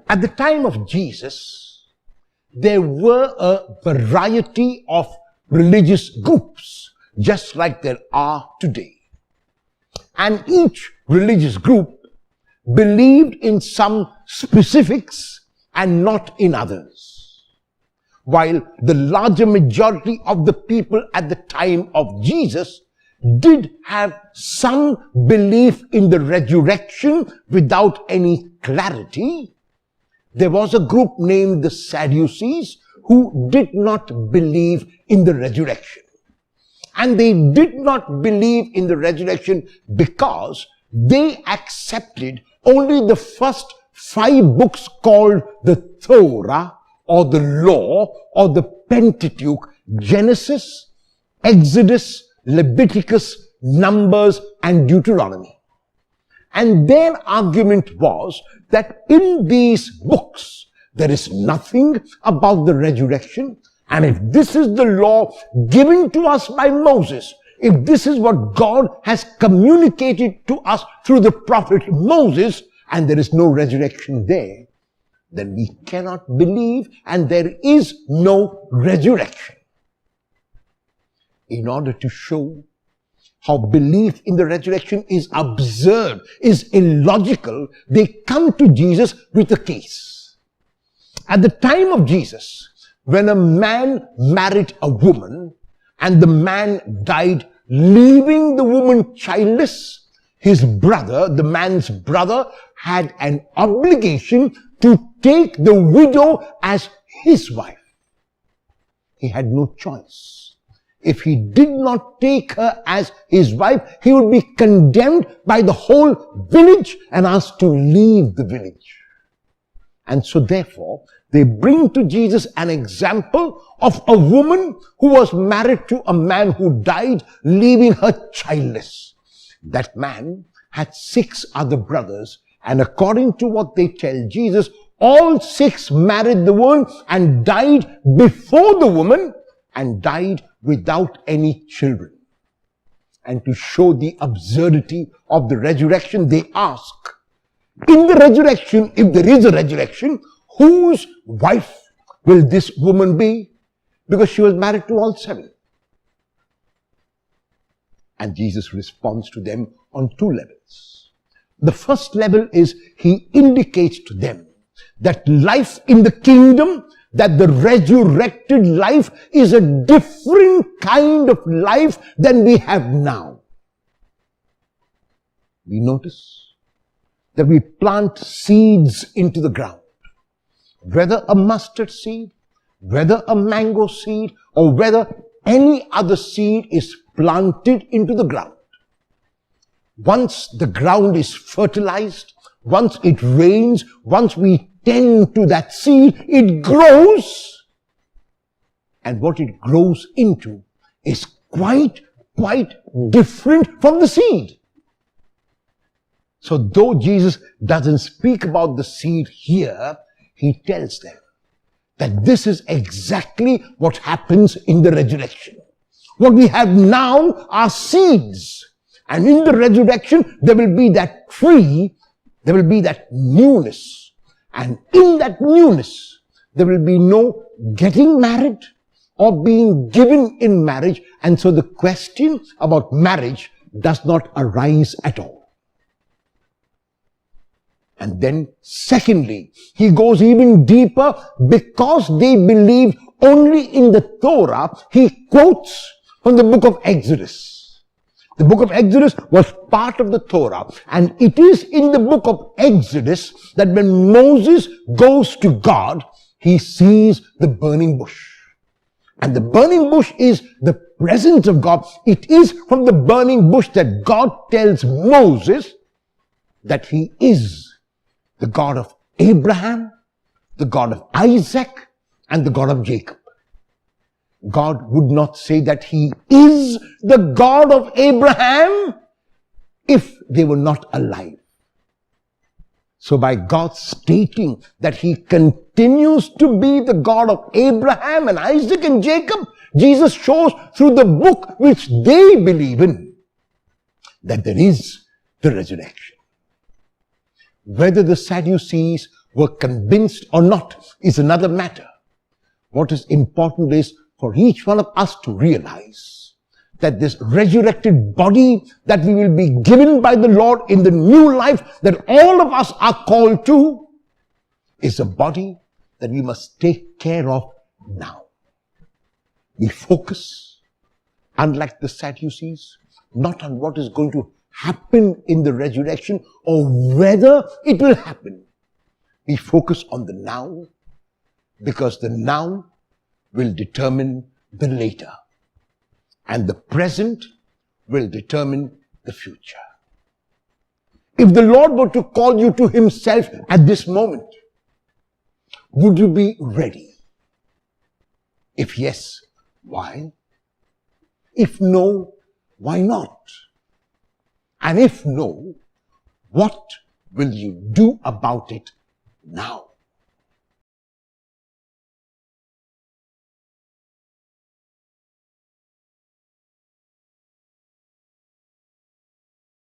At the time of Jesus, there were a variety of religious groups, just like there are today. And each religious group believed in some specifics and not in others. While the larger majority of the people at the time of Jesus did have some belief in the resurrection without any clarity, there was a group named the Sadducees who did not believe in the resurrection. And they did not believe in the resurrection because they accepted only the first 5 books called the Torah or the Law or the Pentateuch: Genesis, Exodus, Leviticus, Numbers, and Deuteronomy. And their argument was that in these books there is nothing about the resurrection, and if this is the law given to us by Moses, if this is what God has communicated to us through the prophet Moses, and there is no resurrection there, then we cannot believe, and there is no resurrection. In order to show how belief in the resurrection is absurd, is illogical, they come to Jesus with a case. At the time of Jesus, when a man married a woman and the man died leaving the woman childless, his brother, the man's brother, had an obligation to take the widow as his wife. He had no choice. If he did not take her as his wife, he would be condemned by the whole village and asked to leave the village. And so therefore, they bring to Jesus an example of a woman who was married to a man who died, leaving her childless. That man had 6 other brothers, and according to what they tell Jesus, all 6 married the woman and died before the woman and died without any children. And to show the absurdity of the resurrection, they ask, in the resurrection, if there is a resurrection, whose wife will this woman be? Because she was married to all 7. And Jesus responds to them on 2 levels. The first level is he indicates to them that life in the kingdom, that the resurrected life is a different kind of life than we have now. We notice that we plant seeds into the ground. Whether a mustard seed, whether a mango seed, or whether any other seed is planted into the ground. Once the ground is fertilized, once it rains, once we tend to that seed, it grows. And what it grows into is quite different from the seed. So though Jesus doesn't speak about the seed here, he tells them that this is exactly what happens in the resurrection. What we have now are seeds. And in the resurrection, there will be that tree, there will be that newness. And in that newness, there will be no getting married or being given in marriage. And so the question about marriage does not arise at all. And then secondly, he goes even deeper because they believed only in the Torah. He quotes from the book of Exodus. The book of Exodus was part of the Torah, and it is in the book of Exodus that when Moses goes to God, he sees the burning bush. And the burning bush is the presence of God. It is from the burning bush that God tells Moses that he is the God of Abraham, the God of Isaac, and the God of Jacob. God would not say that he is the God of Abraham if they were not alive. So by God stating that he continues to be the God of Abraham and Isaac and Jacob, Jesus shows through the book which they believe in that there is the resurrection. Whether the Sadducees were convinced or not is another matter. What is important is for each one of us to realize that this resurrected body that we will be given by the Lord in the new life that all of us are called to is a body that we must take care of now. We focus, unlike the Sadducees, not on what is going to happen in the resurrection or whether it will happen. We focus on the now, because the now will determine the later, and the present will determine the future. If the Lord were to call you to himself at this moment, would you be ready? If yes, why? If no, why not? And if no, what will you do about it now?